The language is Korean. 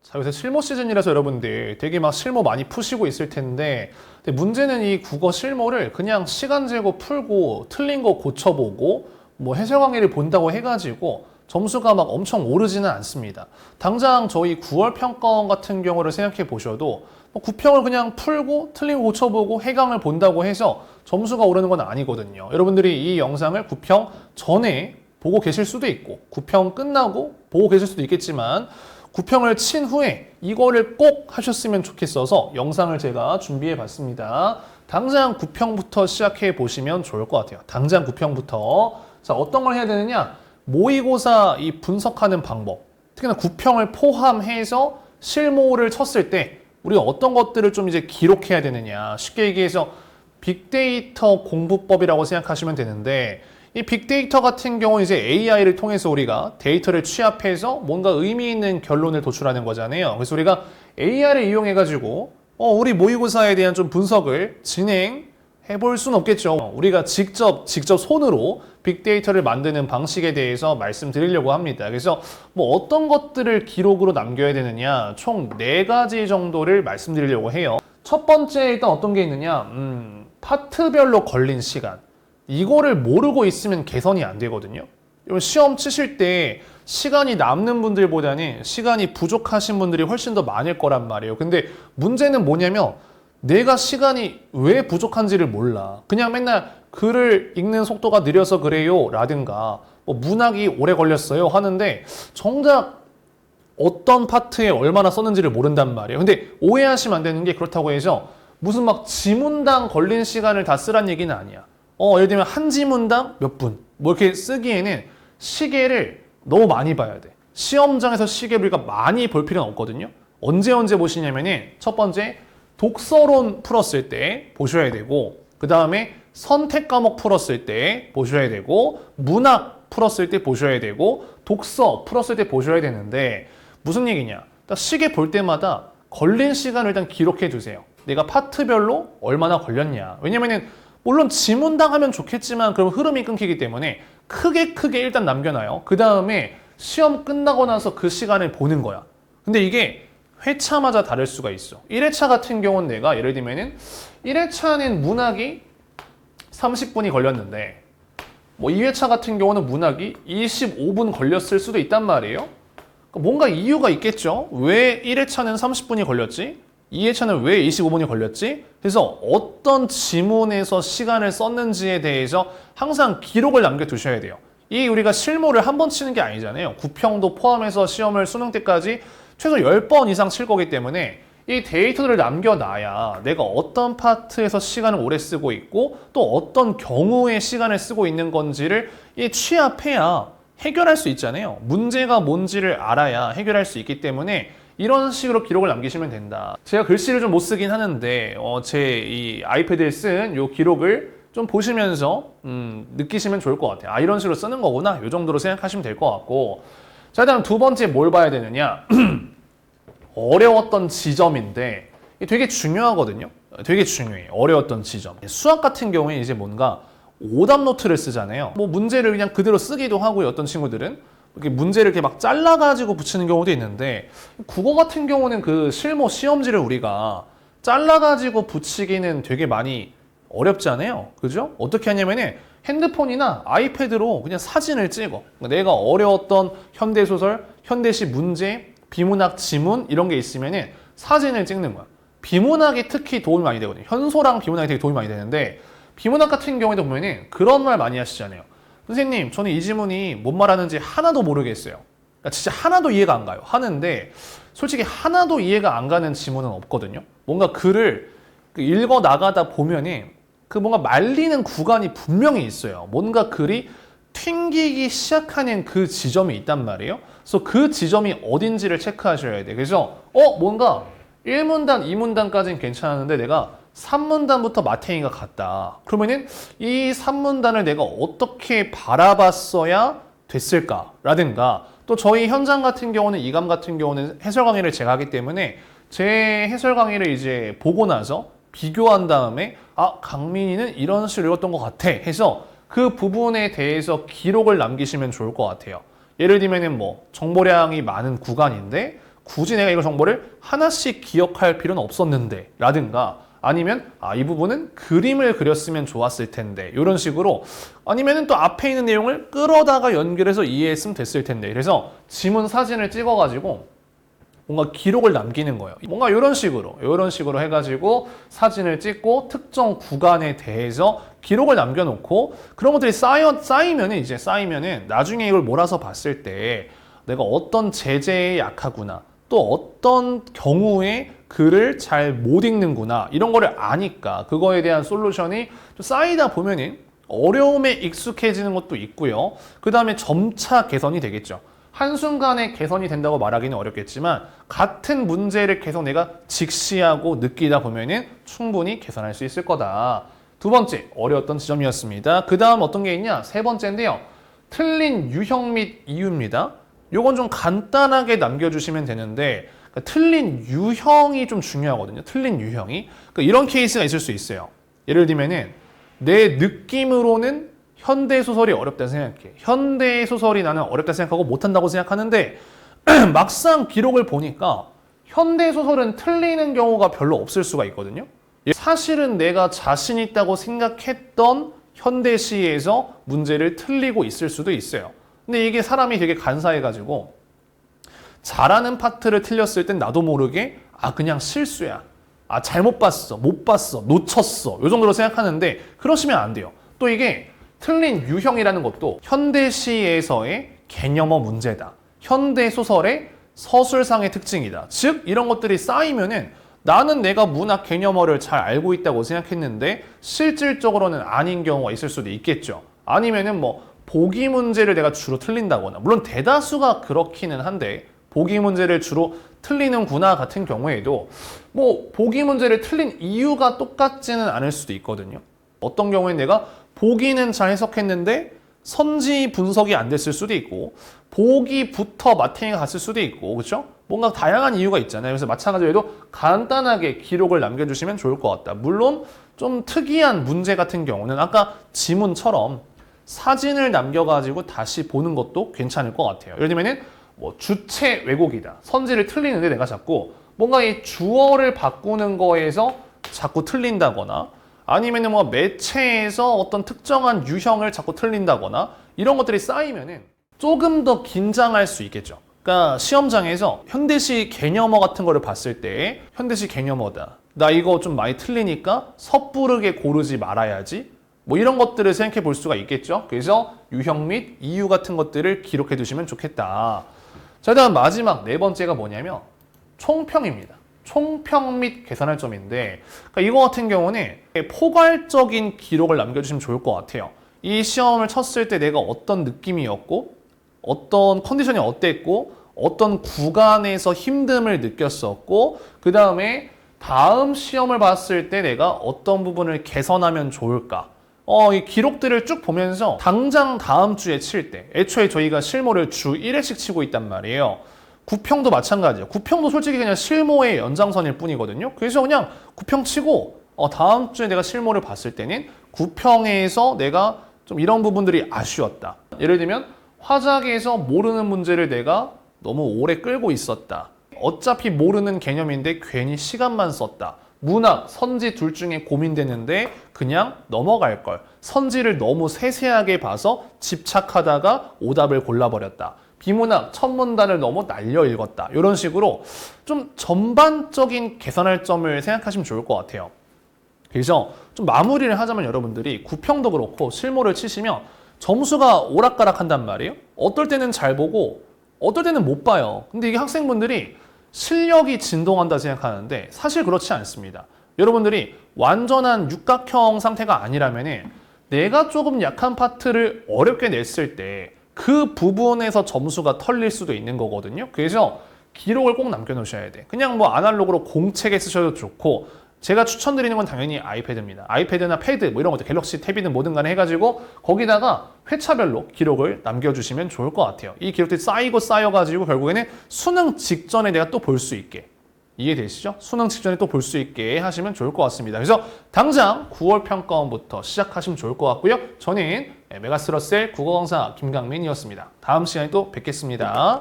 자, 요새 실무 시즌이라서 여러분들 되게 막 실무 많이 푸시고 있을 텐데, 근데 문제는 이 국어 실무를 그냥 시간 재고 풀고 틀린 거 고쳐보고 뭐 해설 강의를 본다고 해가지고 점수가 막 엄청 오르지는 않습니다. 당장 저희 9월 평가원 같은 경우를 생각해 보셔도 뭐 9평을 그냥 풀고 틀린 거 고쳐보고 해강을 본다고 해서 점수가 오르는 건 아니거든요. 여러분들이 이 영상을 9평 전에 보고 계실 수도 있고 9평 끝나고 보고 계실 수도 있겠지만 9평을 친 후에 이거를 꼭 하셨으면 좋겠어서 영상을 제가 준비해 봤습니다. 당장 9평부터 시작해 보시면 좋을 것 같아요. 당장 9평부터. 자, 어떤 걸 해야 되느냐? 모의고사 이 분석하는 방법. 특히나 9평을 포함해서 실무를 쳤을 때 우리가 어떤 것들을 좀 이제 기록해야 되느냐. 쉽게 얘기해서 빅데이터 공부법이라고 생각하시면 되는데, 이 빅데이터 같은 경우는 이제 AI를 통해서 우리가 데이터를 취합해서 뭔가 의미 있는 결론을 도출하는 거잖아요. 그래서 우리가 AI를 이용해가지고 우리 모의고사에 대한 좀 분석을 진행해 볼 수는 없겠죠. 우리가 직접 손으로 빅데이터를 만드는 방식에 대해서 말씀드리려고 합니다. 그래서 뭐 어떤 것들을 기록으로 남겨야 되느냐, 총 4가지 정도를 말씀드리려고 해요. 첫 번째 일단 어떤 게 있느냐, 파트별로 걸린 시간. 이거를 모르고 있으면 개선이 안 되거든요. 시험 치실 때 시간이 남는 분들보다는 시간이 부족하신 분들이 훨씬 더 많을 거란 말이에요. 근데 문제는 뭐냐면 내가 시간이 왜 부족한지를 몰라. 그냥 맨날 글을 읽는 속도가 느려서 그래요 라든가 뭐 문학이 오래 걸렸어요 하는데 정작 어떤 파트에 얼마나 썼는지를 모른단 말이에요. 근데 오해하시면 안 되는 게 그렇다고 해서 무슨 막 지문당 걸린 시간을 다 쓰란 얘기는 아니야. 예를 들면 한 지문당 몇 분 뭐 이렇게 쓰기에는 시계를 너무 많이 봐야 돼. 시험장에서 시계를 우리가 많이 볼 필요는 없거든요. 언제 보시냐면은 첫 번째 독서론 풀었을 때 보셔야 되고, 그 다음에 선택 과목 풀었을 때 보셔야 되고, 문학 풀었을 때 보셔야 되고, 독서 풀었을 때 보셔야 되는데 무슨 얘기냐? 딱 시계 볼 때마다 걸린 시간을 일단 기록해 두세요. 내가 파트별로 얼마나 걸렸냐. 왜냐면은 물론 지문당 하면 좋겠지만 그럼 흐름이 끊기기 때문에 크게 일단 남겨놔요. 그 다음에 시험 끝나고 나서 그 시간을 보는 거야. 근데 이게 회차마다 다를 수가 있어. 1회차 같은 경우는 내가 예를 들면은 1회차는 문학이 30분이 걸렸는데 뭐 2회차 같은 경우는 문학이 25분 걸렸을 수도 있단 말이에요. 뭔가 이유가 있겠죠. 왜 1회차는 30분이 걸렸지? 2회차는 왜 25분이 걸렸지? 그래서 어떤 지문에서 시간을 썼는지에 대해서 항상 기록을 남겨두셔야 돼요. 이 우리가 실무를 한 번 치는 게 아니잖아요. 9평도 포함해서 시험을 수능 때까지 최소 10번 이상 칠 거기 때문에 이 데이터들을 남겨놔야 내가 어떤 파트에서 시간을 오래 쓰고 있고 또 어떤 경우에 시간을 쓰고 있는 건지를 취합해야 해결할 수 있잖아요. 문제가 뭔지를 알아야 해결할 수 있기 때문에 이런 식으로 기록을 남기시면 된다. 제가 글씨를 좀 못 쓰긴 하는데 제 이 아이패드에 쓴 이 기록을 좀 보시면서 느끼시면 좋을 것 같아요. 아, 이런 식으로 쓰는 거구나. 이 정도로 생각하시면 될 것 같고. 자, 다음 두 번째 뭘 봐야 되느냐. 어려웠던 지점인데 이게 되게 중요하거든요. 되게 중요해. 어려웠던 지점. 수학 같은 경우에 이제 뭔가 오답 노트를 쓰잖아요. 뭐 문제를 그냥 그대로 쓰기도 하고요. 어떤 친구들은 이렇게 문제를 이렇게 막 잘라가지고 붙이는 경우도 있는데, 국어 같은 경우는 그 실무 시험지를 우리가 잘라가지고 붙이기는 되게 많이 어렵잖아요. 그죠? 어떻게 하냐면은 핸드폰이나 아이패드로 그냥 사진을 찍어. 내가 어려웠던 현대소설, 현대시 문제, 비문학 지문 이런 게 있으면은 사진을 찍는 거야. 비문학이 특히 도움이 많이 되거든요. 현소랑 비문학이 되게 도움이 많이 되는데, 비문학 같은 경우에도 보면은 그런 말 많이 하시잖아요. 선생님, 저는 이 지문이 뭔 말하는지 하나도 모르겠어요. 그러니까 진짜 하나도 이해가 안 가요. 하는데 솔직히 하나도 이해가 안 가는 지문은 없거든요. 뭔가 글을 읽어 나가다 보면은 그 뭔가 말리는 구간이 분명히 있어요. 뭔가 글이 튕기기 시작하는 그 지점이 있단 말이에요. 그래서 그 지점이 어딘지를 체크하셔야 돼. 그래서 뭔가 1문단, 2문단까지는 괜찮았는데 내가 3문단부터 마탱이가 같다. 그러면은 이 3문단을 내가 어떻게 바라봤어야 됐을까? 라든가 또 저희 현장 같은 경우는 이감 같은 경우는 해설 강의를 제가 하기 때문에 제 해설 강의를 이제 보고 나서 비교한 다음에 강민이는 이런 식으로 읽었던 것 같아 해서 그 부분에 대해서 기록을 남기시면 좋을 것 같아요. 예를 들면은 뭐 정보량이 많은 구간인데 굳이 내가 이거 정보를 하나씩 기억할 필요는 없었는데 라든가 아니면 이 부분은 그림을 그렸으면 좋았을 텐데 이런 식으로 아니면은 또 앞에 있는 내용을 끌어다가 연결해서 이해했으면 됐을 텐데 그래서 지문 사진을 찍어가지고 뭔가 기록을 남기는 거예요. 뭔가 이런 식으로 해가지고 사진을 찍고 특정 구간에 대해서 기록을 남겨놓고 그런 것들이 쌓이면은 나중에 이걸 몰아서 봤을 때 내가 어떤 제재에 약하구나 또 어떤 경우에 글을 잘 못 읽는구나 이런 거를 아니까 그거에 대한 솔루션이 좀 쌓이다 보면은 어려움에 익숙해지는 것도 있고요. 그 다음에 점차 개선이 되겠죠. 한순간에 개선이 된다고 말하기는 어렵겠지만 같은 문제를 계속 내가 직시하고 느끼다 보면은 충분히 개선할 수 있을 거다. 두 번째 어려웠던 지점이었습니다. 그 다음 어떤 게 있냐? 세 번째인데요. 틀린 유형 및 이유입니다. 요건 좀 간단하게 남겨주시면 되는데 그러니까 틀린 유형이 좀 중요하거든요. 틀린 유형이. 그러니까 이런 케이스가 있을 수 있어요. 예를 들면은 내 느낌으로는 현대소설이 어렵다 생각해. 현대소설이 나는 어렵다 생각하고 못한다고 생각하는데 막상 기록을 보니까 현대소설은 틀리는 경우가 별로 없을 수가 있거든요. 사실은 내가 자신 있다고 생각했던 현대시에서 문제를 틀리고 있을 수도 있어요. 근데 이게 사람이 되게 간사해가지고 잘하는 파트를 틀렸을 땐 나도 모르게 그냥 실수야. 잘못 봤어. 못 봤어. 놓쳤어. 요 정도로 생각하는데 그러시면 안 돼요. 또 이게 틀린 유형이라는 것도 현대시에서의 개념어 문제다. 현대소설의 서술상의 특징이다. 즉 이런 것들이 쌓이면은 나는 내가 문학 개념어를 잘 알고 있다고 생각했는데 실질적으로는 아닌 경우가 있을 수도 있겠죠. 아니면은 보기 문제를 내가 주로 틀린다거나 물론 대다수가 그렇기는 한데 보기 문제를 주로 틀리는구나 같은 경우에도 보기 문제를 틀린 이유가 똑같지는 않을 수도 있거든요. 어떤 경우엔 내가 보기는 잘 해석했는데 선지 분석이 안 됐을 수도 있고 보기부터 마탱이가 갔을 수도 있고 그렇죠? 뭔가 다양한 이유가 있잖아요. 그래서 마찬가지로 간단하게 기록을 남겨주시면 좋을 것 같다. 물론 좀 특이한 문제 같은 경우는 아까 지문처럼 사진을 남겨가지고 다시 보는 것도 괜찮을 것 같아요. 예를 들면은 주체 왜곡이다. 선지를 틀리는데 내가 자꾸 뭔가 이 주어를 바꾸는 거에서 자꾸 틀린다거나 아니면은 매체에서 어떤 특정한 유형을 자꾸 틀린다거나 이런 것들이 쌓이면은 조금 더 긴장할 수 있겠죠. 그러니까 시험장에서 현대시 개념어 같은 거를 봤을 때 현대시 개념어다. 나 이거 좀 많이 틀리니까 섣부르게 고르지 말아야지. 이런 것들을 생각해 볼 수가 있겠죠. 그래서 유형 및 이유 같은 것들을 기록해 두시면 좋겠다. 자, 다음 마지막 네 번째가 뭐냐면 총평입니다. 총평 및 계산할 점인데 그러니까 이거 같은 경우는 포괄적인 기록을 남겨주시면 좋을 것 같아요. 이 시험을 쳤을 때 내가 어떤 느낌이었고 어떤 컨디션이 어땠고 어떤 구간에서 힘듦을 느꼈었고 그 다음에 다음 시험을 봤을 때 내가 어떤 부분을 개선하면 좋을까 이 기록들을 쭉 보면서 당장 다음 주에 칠 때 애초에 저희가 실무를 주 1회씩 치고 있단 말이에요. 구평도 마찬가지예요. 구평도 솔직히 그냥 실무의 연장선일 뿐이거든요. 그래서 그냥 구평 치고 다음 주에 내가 실무를 봤을 때는 구평에서 내가 좀 이런 부분들이 아쉬웠다. 예를 들면 화작에서 모르는 문제를 내가 너무 오래 끌고 있었다. 어차피 모르는 개념인데 괜히 시간만 썼다. 문학, 선지 둘 중에 고민되는데 그냥 넘어갈 걸. 선지를 너무 세세하게 봐서 집착하다가 오답을 골라버렸다. 비문학, 첫 문단을 너무 날려 읽었다. 이런 식으로 좀 전반적인 개선할 점을 생각하시면 좋을 것 같아요. 그래서 좀 마무리를 하자면 여러분들이 구평도 그렇고 실무를 치시면 점수가 오락가락 한단 말이에요. 어떨 때는 잘 보고 어떨 때는 못 봐요. 근데 이게 학생분들이 실력이 진동한다 생각하는데 사실 그렇지 않습니다. 여러분들이 완전한 육각형 상태가 아니라면 내가 조금 약한 파트를 어렵게 냈을 때 그 부분에서 점수가 털릴 수도 있는 거거든요. 그래서 기록을 꼭 남겨놓으셔야 돼. 그냥 아날로그로 공책에 쓰셔도 좋고 제가 추천드리는 건 당연히 아이패드입니다. 아이패드나 패드 이런 것들 갤럭시 탭이든 뭐든 간에 해가지고 거기다가 회차별로 기록을 남겨주시면 좋을 것 같아요. 이 기록들이 쌓여가지고 결국에는 수능 직전에 내가 또 볼 수 있게 이해되시죠? 수능 직전에 또 볼 수 있게 하시면 좋을 것 같습니다. 그래서 당장 9월 평가원부터 시작하시면 좋을 것 같고요. 저는 메가스러셀 국어 강사 김강민이었습니다. 다음 시간에 또 뵙겠습니다.